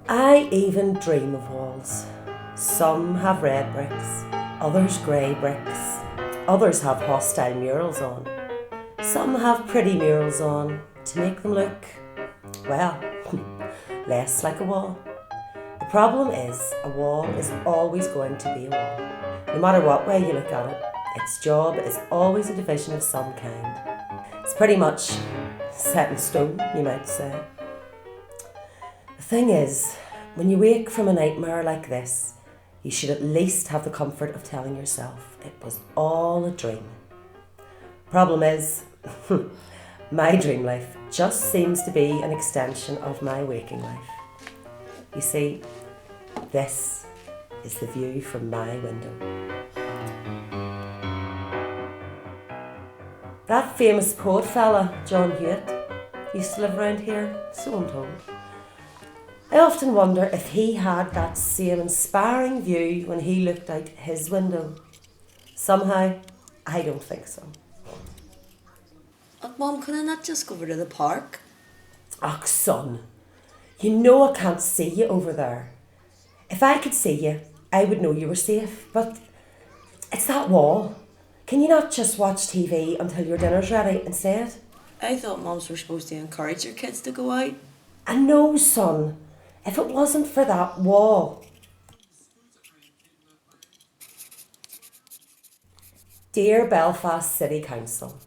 I even dream of walls. Some have red bricks, others grey bricks, others have hostile murals on. Some have pretty murals on to make them look, well, less like a wall. The problem is, a wall is always going to be a wall. No matter what way you look at it, its job is always a division of some kind. It's pretty much set in stone, you might say. The thing is, when you wake from a nightmare like this, you should at least have the comfort of telling yourself it was all a dream. Problem is, my dream life just seems to be an extension of my waking life. You see, this is the view from my window. That famous poet fella, John Hewitt, used to live around here, so I'm told. I often wonder if he had that same inspiring view when he looked out his window. Somehow, I don't think so. Mum, can I not just go over to the park? Ach, son, you know I can't see you over there. If I could see you, I would know you were safe, but it's that wall. Can you not just watch TV until your dinner's ready instead? I thought mums were supposed to encourage their kids to go out. I know, son. If it wasn't for that wall. Dear Belfast City Council,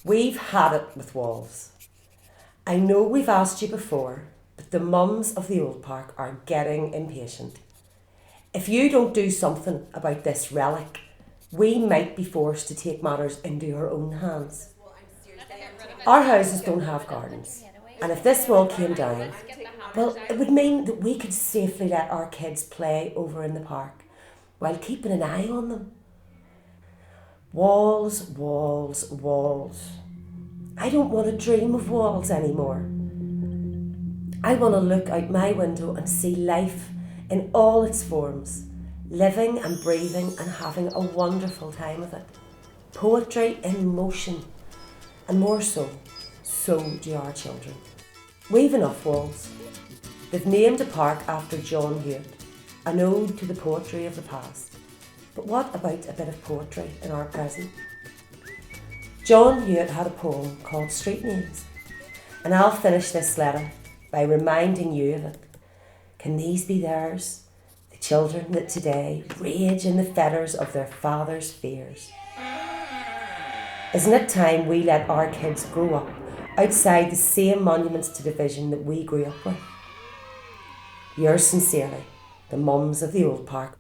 we've had it with walls. I know we've asked you before, but the mums of the old park are getting impatient. If you don't do something about this relic, we might be forced to take matters into our own hands. Our houses don't have gardens, and if this wall came down, well, it would mean that we could safely let our kids play over in the park while keeping an eye on them. Walls, walls, walls. I don't want to dream of walls anymore. I want to look out my window and see life in all its forms, living and breathing and having a wonderful time of it. Poetry in motion, and more so do our children. We've enough walls. They've named a park after John Hewitt, an ode to the poetry of the past. But what about a bit of poetry in our present? John Hewitt had a poem called Street Names, and I'll finish this letter by reminding you of it. Can these be theirs, the children that today rage in the fetters of their fathers' fears? Isn't it time we let our kids grow up outside the same monuments to division that we grew up with? Yours sincerely, the mums of the old park.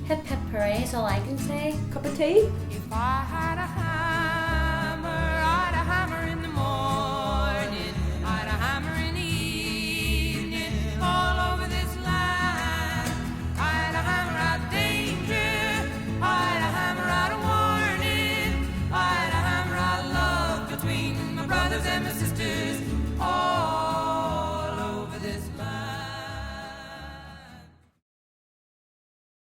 Hip hip hooray is all I can say. Cup of tea? If I had a hammer, I'd a hammer in the morning, I'd a hammer in the evening, all over this land. I'd a hammer out danger, I'd a hammer out a warning, I'd a hammer out love between my brothers and my sisters.